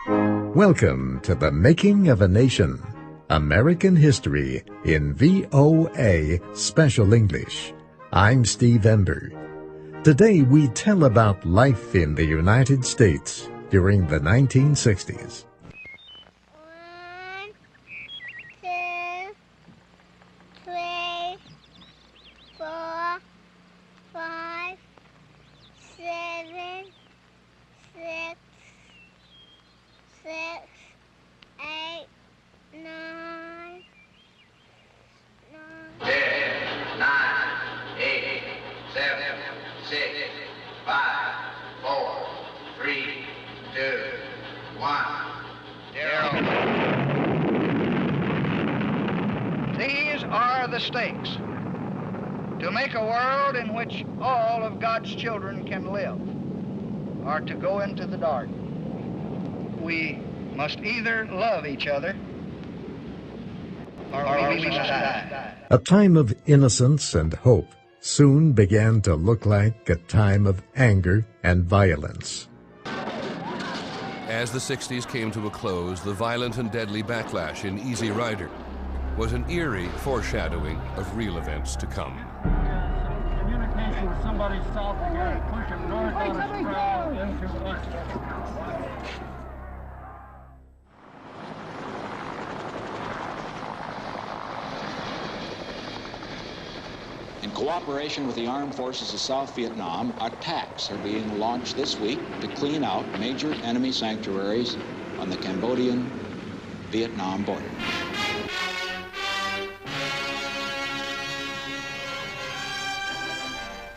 Welcome to The Making of a Nation, American History in VOA Special English. I'm Steve Ember. Today we tell about life in the United States during the 1960s. 1, 2, 3, 4, 5, 7, 6, 8, 9, 10, 9, 8, 7, 6, 5, 4, 3, 2, 1, 0. These are the stakes. To make a world in which all of God's children can live, or to go into the dark. We must either love each other or we must die. A time of innocence and hope soon began to look like a time of anger and violence. As the 60s came to a close, the violent and deadly backlash in Easy Rider was an eerie foreshadowing of real events to come. Communication with somebody south, you gotta push him north on a straw into us. In cooperation with the armed forces of South Vietnam, attacks are being launched this week to clean out major enemy sanctuaries on the Cambodian-Vietnam border.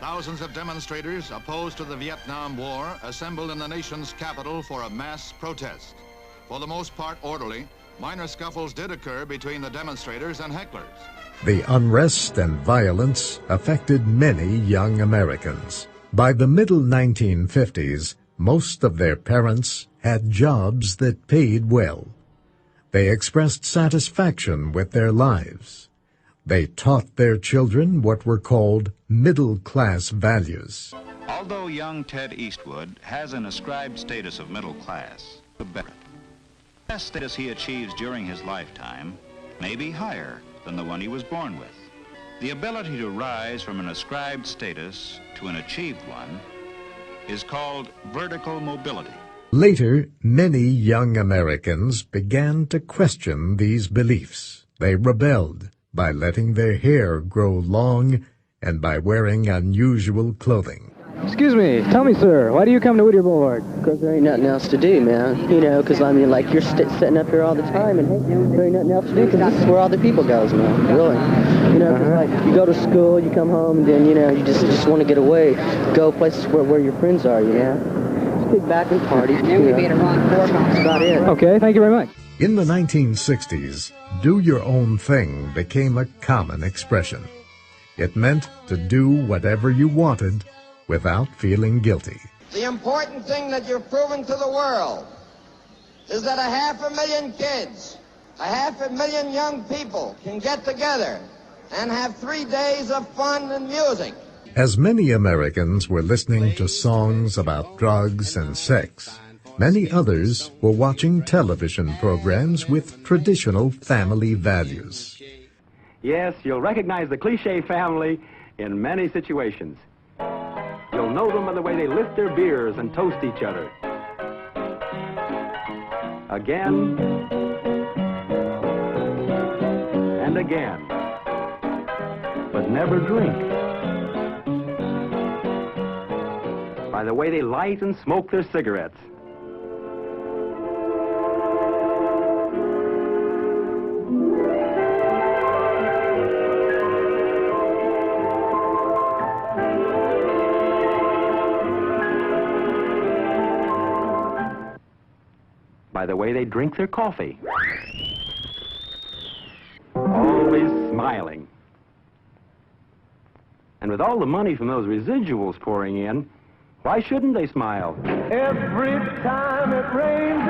Thousands of demonstrators opposed to the Vietnam War assembled in the nation's capital for a mass protest. For the most part orderly, minor scuffles did occur between the demonstrators and hecklers. The unrest and violence affected many young Americans. By the middle 1950s, most of their parents had jobs that paid well. They expressed satisfaction with their lives. They taught their children what were called middle-class values. Although young Ted Eastwood has an ascribed status of middle class, the better. The best status he achieves during his lifetime may be higher than the one he was born with. The ability to rise from an ascribed status to an achieved one is called vertical mobility. Later, many young Americans began to question these beliefs. They rebelled by letting their hair grow long and by wearing unusual clothing. Excuse me, tell me, sir, why do you come to Whittier Boulevard? Because there ain't nothing else to do, man. You know, because, I mean, like, you're sitting up here all the time, and there ain't nothing else to do, because this is where all the people goes, man, really. You know, because, like, you go to school, you come home, and then, you know, you just want to get away, go places where your friends are, you know. Just kick back and party. And then we beat around 4 months. That's about it. Okay, thank you very much. In the 1960s, do your own thing became a common expression. It meant to do whatever you wanted without feeling guilty. The important thing that you've proven to the world is that 500,000 kids, 500,000 young people can get together and have 3 days of fun and music. As many Americans were listening to songs about drugs and sex, many others were watching television programs with traditional family values. Yes, you'll recognize the cliché family in many situations. You'll know them by the way they lift their beers and toast each other. Again and again, but never drink. By the way they light and smoke their cigarettes. By the way they drink their coffee. Always smiling. And with all the money from those residuals pouring in, why shouldn't they smile? Every time it rains,